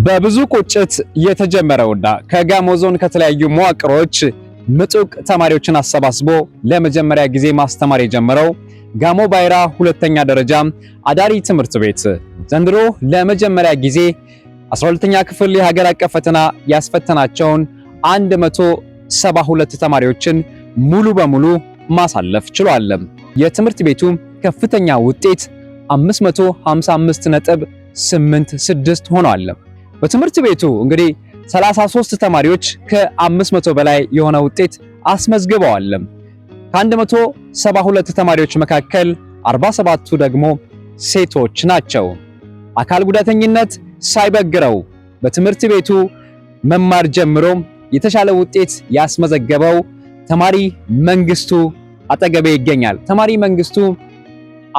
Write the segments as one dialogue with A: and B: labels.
A: በብዙ ቁጭት የተጀመረውና ከጋሞ ዞን ከተለያዩ መዋቅሮች ምጡቅ ተማሪዎችን አሰባስቦ ለመጀመሪያ ጊዜ ማስተማር የጀመረው ጋሞ ባይራ ሁለተኛ ደረጃ አዳሪ ትምህርት ቤት ዘንድሮ ለመጀመሪያ ጊዜ 12ኛ ክፍል የሀገር አቀፍ ፈተና ያስፈተናቸውን 172 ተማሪዎችን ሙሉ በሙሉ ማሳለፍ ችሏል። የትምህርት ቤቱ ከፍተኛ ውጤት 555.86 ሆኗል። በትምህርት ቤቱ እንግዲህ 33 ተማሪዎች ከ500 በላይ የሆነ ውጤት አስመዝግበዋል። ከ172 ተማሪዎች መካከል 47ቱ ደግሞ ሴቶች ናቸው። አካል ጉዳተኝነት ሳይበግረው በትምህርት ቤቱ መማር ጀምሮ የተሻለ ውጤት ያስመዘገበው ተማሪ መንግስቱ አጠገቤ ይገኛል። ተማሪ መንግስቱ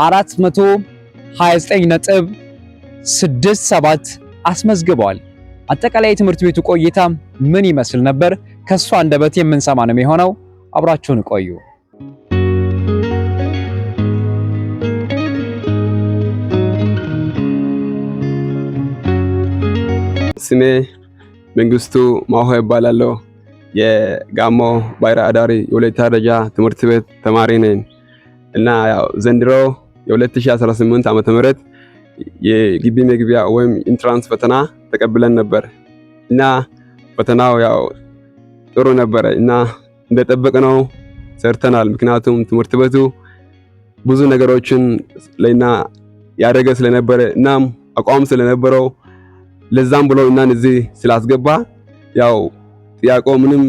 A: 429.67 አስመዝግበዋል። አጠቃላይ የትምህርት ቤቱ ቆይታ ምን ይመስል ነበር? ከሷ አንደበት የምንሰማ ነው የሚሆነው። አብራችሁን ቆዩ።
B: ስሜ መንግስቱ ማሆ ይባላለሁ። የጋሞ ባይራ አዳሪ የሁለተኛ ደረጃ ትምህርት ቤት ተማሪ ነኝ እና ያው ዘንድሮ የ2018 ዓመተ ምህረት የግቢ መግቢያ ወይም ኢንትራንስ ፈተና ተቀብለን ነበር እና ፈተናው ያው ጥሩ ነበር እና እንደጠበቅነው ሰርተናል። ምክንያቱም ትምህርት ቤቱ ብዙ ነገሮችን ለኛ ያደረገ ስለነበረ እናም አቋም ስለነበረው ለዛም ብሎ እናን እዚህ ስላስገባ ያው ጥያቄው ምንም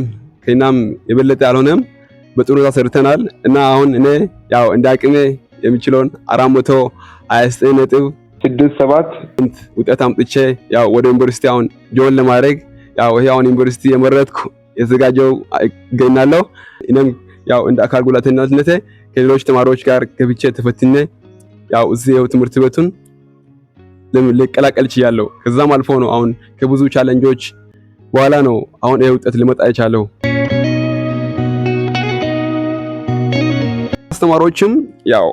B: ከናም የበለጠ አልሆነም። በጥሩ ሰርተናል እና አሁን እኔ ያው እንዳቅሜ የሚችለውን 429.67 ውጤት አምጥቼ ያው ወደ ዩኒቨርሲቲ አሁን ጆይን ለማድረግ ያው ይሄ አሁን ዩኒቨርሲቲ የመረጥኩ የተዘጋጀው እገኛለሁ። እኔም ያው እንደ አካል ጉዳተኝነቴ ከሌሎች ተማሪዎች ጋር ገብቼ ተፈትኜ ያው እዚህ ትምህርት ቤቱን ልቀላቀል ችያለሁ። ከዛም አልፎ ነው አሁን ከብዙ ቻሌንጆች በኋላ ነው አሁን ይሄ ውጤት ሊመጣ የቻለው። አስተማሪዎችም ያው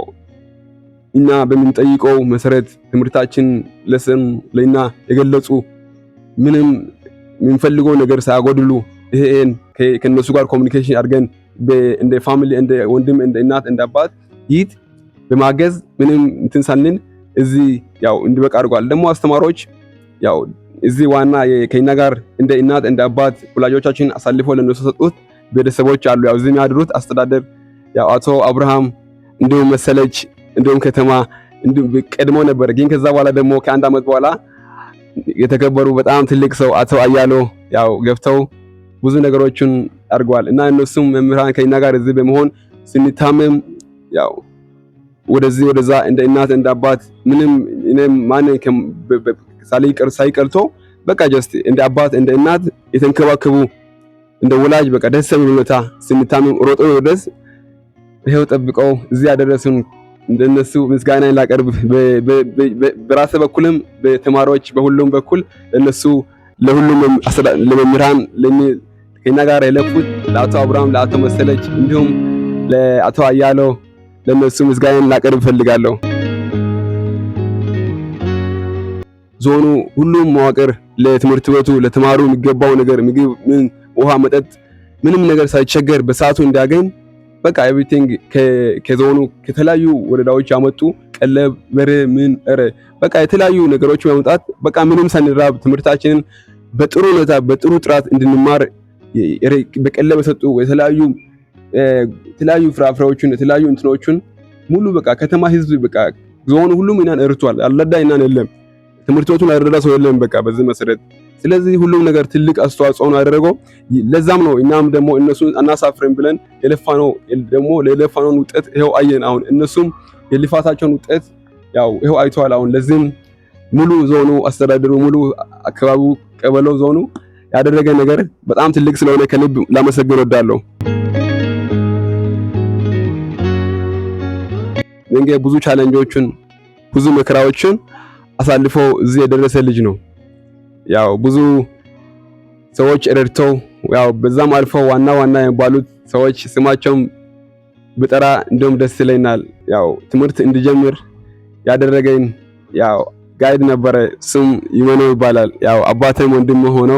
B: እና በምንጠይቀው መሰረት ትምህርታችን ለሰን ለኛ የገለጹ ምንም የምንፈልገው ነገር ሳያጎድሉ ይሄን ከነሱ ጋር ኮሙኒኬሽን አድርገን እንደ ፋሚሊ እንደ ወንድም እንደ እናት እንደ አባት ይት በማገዝ ምንም እንትን ሳልን እዚህ ያው እንዲበቃ አድርጓል። ደግሞ አስተማሪዎች ያው እዚህ ዋና ከኛ ጋር እንደ እናት እንደ አባት ወላጆቻችን አሳልፎ ለነሱ ሰጡት ቤተሰቦች አሉ። ያው እዚህ የሚያድሩት አስተዳደር ያው አቶ አብርሃም እንዲሁም መሰለች እንዲሁም ከተማ እንዲሁም ቀድሞ ነበር። ግን ከዛ በኋላ ደግሞ ከአንድ አመት በኋላ የተከበሩ በጣም ትልቅ ሰው አቶ አያሎ ያው ገብተው ብዙ ነገሮችን አድርገዋል እና እነሱም መምህራን ከኛ ጋር እዚህ በመሆን ስንታመም ያው ወደዚህ ወደዛ እንደ እናት እንደ አባት ምንም እኔም ማን ሳይቀርቶ በቃ ጀስት እንደ አባት እንደ እናት የተንከባከቡ እንደ ወላጅ በቃ ደስ የሚል ሁኔታ ስንታመም ሮጦ ወደስ ይሄው ጠብቀው እዚህ ያደረሱን እንደነሱ ምስጋናን ላቀርብ በራሴ በኩልም በተማሪዎች በሁሉም በኩል እነሱ ለሁሉም ለመምህራን ከኛ ጋር የለፉት ለአቶ አብርሃም ለአቶ መሰለች እንዲሁም ለአቶ አያሎ ለነሱ ምስጋናን ላቀርብ ፈልጋለሁ። ዞኑ ሁሉም መዋቅር ለትምህርት ቤቱ ለተማሩ የሚገባው ነገር ምግብ፣ ውሃ፣ መጠጥ ምንም ነገር ሳይቸገር በሰዓቱ እንዲያገኝ በቃ ኤቭሪቲንግ ከዞኑ ከተለያዩ ወረዳዎች ያመጡ ቀለብ በሬ በቃ የተለያዩ ነገሮች በመምጣት በቃ ምንም ሳንራብ ትምህርታችንን በጥሩ ሁኔታ በጥሩ ጥራት እንድንማር በቀለብ ሰጡ። የተለያዩ ፍራፍሬዎችን የተለያዩ እንትኖችን ሙሉ በቃ ከተማ ህዝብ በቃ ዞኑ ሁሉም እናን እርቷል። አልረዳ እናን የለም ትምህርት ቤቱን አልረዳ ሰው የለም በቃ በዚህ መሰረት። ስለዚህ ሁሉም ነገር ትልቅ አስተዋጽኦ ነው ያደረገው። ለዛም ነው እኛም ደግሞ እነሱን አናሳፍረን ብለን የለፋነው ደግሞ ለለፋነው ውጤት ይሄው አየን። አሁን እነሱም የልፋታቸውን ውጤት ያው ይሄው አይተዋል። አሁን ለዚህም ሙሉ ዞኑ አስተዳደሩ ሙሉ አካባቢው ቀበሌው ዞኑ ያደረገ ነገር በጣም ትልቅ ስለሆነ ከልብ ላመሰግን ወዳለሁ። እንግዲህ ብዙ ቻሌንጆችን ብዙ መከራዎችን አሳልፎ እዚህ የደረሰ ልጅ ነው። ያው ብዙ ሰዎች ረድተው ያው በዛም አልፎ ዋና የሚባሉት ሰዎች ስማቸውም በጠራ እንደውም ደስ ይለኛል። ያው ትምህርት እንዲጀምር ያደረገኝ ያው ጋይድ ነበረ። ስም ይመነው ይባላል። ያው አባቴም ወንድም ሆኖ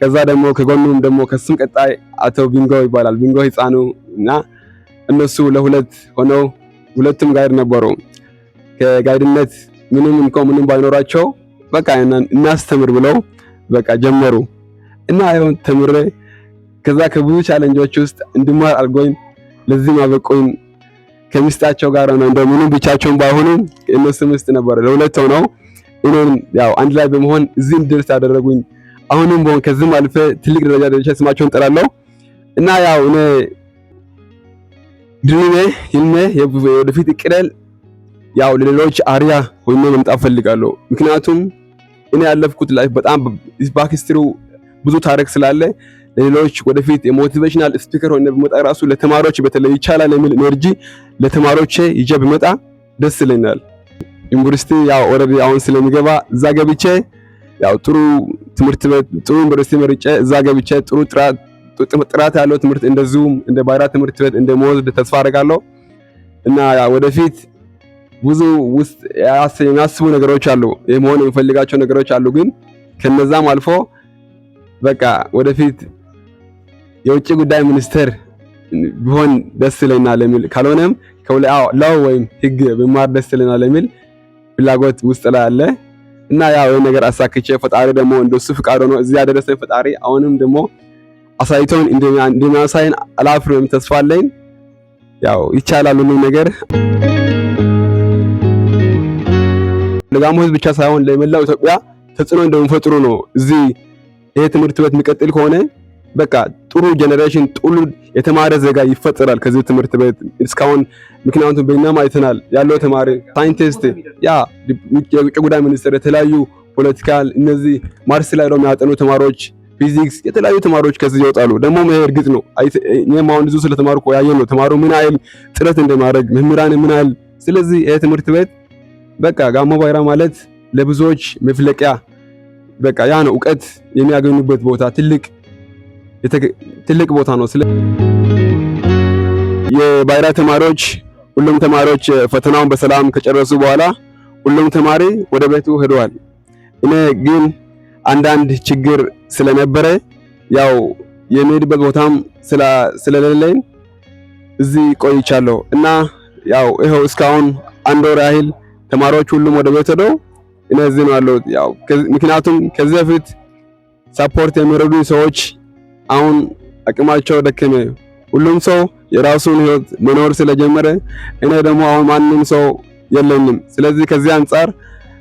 B: ከዛ ደግሞ ከጎኑም ደግሞ ከሱም ቀጣይ አቶ ቢንጎ ይባላል። ቢንጎ ህፃኑ እና እነሱ ለሁለት ሆነው ሁለቱም ጋይድ ነበሩ። ከጋይድነት ምንም ባይኖራቸው በቃ እናስተምር ብለው በቃ ጀመሩ እና አይሆን ተምሬ ከዛ ከብዙ ቻሌንጆች ውስጥ እንድማር አድርጎኝ ለዚህ ማበቆኝ ከሚስታቸው ጋር ነው። እንደምንም ብቻቸውን ባይሆኑም እነሱ ምስት ነበር ለሁለት ሆነው እኔን ያው አንድ ላይ በመሆን እዚህ እንድደርስ ያደረጉኝ። አሁንም በሆን ከዚህም አልፈ ትልቅ ደረጃ ደርሼ ስማቸውን ጠራለሁ እና ያው እኔ ድሪሜ ህልሜ የወደፊት እቅዴል ያው ለሌሎች አሪያ ሆኜ መምጣት ፈልጋለሁ። ምክንያቱም እኔ ያለፍኩት ላይፍ በጣም ባክስትሪው ብዙ ታሪክ ስላለ ለሌሎች ወደፊት የሞቲቬሽናል ስፒከር ሆኜ በመጣ ራሱ ለተማሪዎች በተለይ ይቻላል የሚል ኤነርጂ ለተማሪዎች ይዤ በመጣ ደስ ይለኛል። ዩኒቨርሲቲ ያው ኦልሬዲ አሁን ስለሚገባ እዛ ገብቼ ያው ጥሩ ትምህርት ቤት ጥሩ ዩኒቨርሲቲ መርጬ እዛ ገብቼ ጥሩ ጥራት ያለው ትምህርት እንደዚሁም እንደ ባይራ ትምህርት ቤት እንደምወስድ ተስፋ አደርጋለሁ እና ያው ወደፊት ብዙ ውስጥ የሚያስቡ ነገሮች አሉ፣ የመሆን የሚፈልጋቸው ነገሮች አሉ። ግን ከነዛም አልፎ በቃ ወደፊት የውጭ ጉዳይ ሚኒስትር ቢሆን ደስ ይለኛል የሚል ካልሆነም ላው ወይም ህግ ብማር ደስ ይለኛል የሚል ፍላጎት ውስጥ ላይ አለ እና ያው ነገር አሳክቼ ፈጣሪ ደግሞ እንደሱ ፍቃድ ሆኖ እዚህ ያደረሰኝ ፈጣሪ አሁንም ደግሞ አሳይቶን እንደሚያሳይን አላፍርም፣ ተስፋ አለኝ። ያው ይቻላል ሁሉ ነገር ለጋሞ ህዝብ ብቻ ሳይሆን ለመላው ኢትዮጵያ ተጽዕኖ እንደሚፈጥሩ ነው። እዚህ ይሄ ትምህርት ቤት የሚቀጥል ከሆነ በቃ ጥሩ ጄኔሬሽን ጥሩ የተማረ ዜጋ ይፈጠራል ከዚህ ትምህርት ቤት እስካሁን። ምክንያቱም በእኛም አይተናል ያለው ተማሪ ሳይንቲስት የውጭ ጉዳይ ሚኒስትር የተለያዩ ፖለቲካል እነዚህ ማርስ ላይ ነው የሚያጠኑ ተማሪዎች ፊዚክስ የተለያዩ ተማሪዎች ከዚህ ይወጣሉ። ደግሞ ይሄ እርግጥ ነው። እኔም አሁን ብዙ ስለተማርኩ ያየን ነው ተማሪው ምን አይል ጥረት እንደማድረግ መምህራን ምን አይል። ስለዚህ ይሄ ትምህርት ቤት በቃ ጋሞ ባይራ ማለት ለብዙዎች መፍለቂያ በቃ ያ ነው ዕውቀት የሚያገኙበት ቦታ ትልቅ ቦታ ነው። የባይራ ተማሪዎች ሁሉም ተማሪዎች ፈተናውን በሰላም ከጨረሱ በኋላ ሁሉም ተማሪ ወደ ቤቱ ሄደዋል። እኔ ግን አንዳንድ ችግር ስለነበረ ያው የሚሄድበት ቦታም ስለሌለኝ እዚህ ቆይቻለሁ እና ያው ይሄው እስካሁን አንድ ወር ያህል ተማሪዎች ሁሉም ወደ ቤት ሄደው እኔ እዚህ ነው ያለሁት። ያው ምክንያቱም ከዚህ በፊት ሰፖርት የሚረዱኝ ሰዎች አሁን አቅማቸው ደከመ። ሁሉም ሰው የራሱን ህይወት መኖር ስለጀመረ እኔ ደግሞ አሁን ማንም ሰው የለኝም። ስለዚህ ከዚህ አንፃር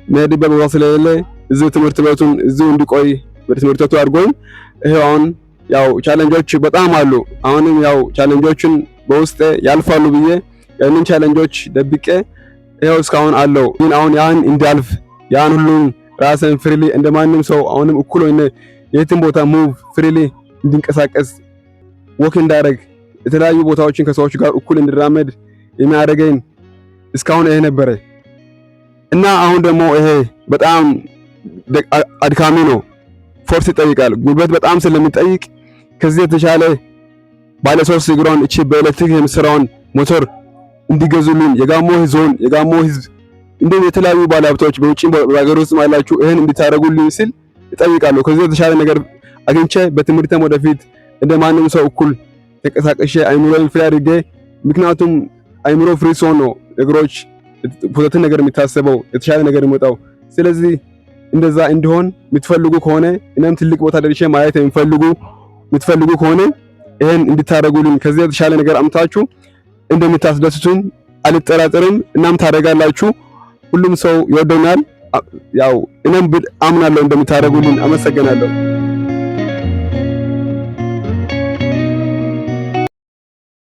B: መሄድበት ቦታ ስለሌለ እዚህ ትምህርት ቤቱን እዚሁ እንዲቆይ በትምህርት ቤቱ አድርጎኝ ይሄው አሁን ያው ቻሌንጆች በጣም አሉ። አሁንም ያው ቻሌንጆችን በውስጤ ያልፋሉ ብዬ ያንን ቻሌንጆች ደብቄ ይሄው እስካሁን አለው። ግን አሁን ያን እንዲያልፍ ያን ሁሉ ራስን ፍሪሊ እንደማንም ሰው አሁንም እኩል ሆነ የትም ቦታ ሙቭ ፍሪሊ እንድንቀሳቀስ ወክ እንዳደረግ የተለያዩ ቦታዎችን ከሰዎች ጋር እኩል እንድራመድ የሚያደርገኝ እስካሁን ይሄ ነበረ እና አሁን ደግሞ ይሄ በጣም አድካሚ ነው። ፎርስ ይጠይቃል፣ ጉልበት በጣም ስለሚጠይቅ ከዚህ የተሻለ ባለ 3 እግሯን እቺ በኤሌክትሪክ የምትሰራውን ሞተር እንዲገዙልን የጋሞ ዞን የጋሞ ህዝብ እንደም የተለያዩ ባለሀብቶች በውጪ በአገር ውስጥ ማላችሁ ይሄን እንድታረጉልኝ ሲል ይጠይቃሉ። ከዚህ የተሻለ ነገር አግኝቼ በትምህርቴም ወደፊት እንደማንም ሰው እኩል ተቀሳቀሼ አይምሮን ፍሪ አድርጌ ምክንያቱም አይምሮ ፍሪ ሲሆን ነው ነገሮች ፖዘቲቭ ነገር የሚታሰበው የተሻለ ነገር የሚመጣው። ስለዚህ እንደዛ እንዲሆን የምትፈልጉ ከሆነ እኔም ትልቅ ቦታ ደርሼ ማየት የምትፈልጉ ከሆነ ይሄን እንድታረጉልኝ ከዚህ የተሻለ ነገር አምጣችሁ እንደምታስደስቱኝ አልጠራጠርም። እናም ታደርጋላችሁ። ሁሉም ሰው ይወደኛል። ያው እኔም አምናለሁ እንደምታረጉልኝ። አመሰግናለሁ።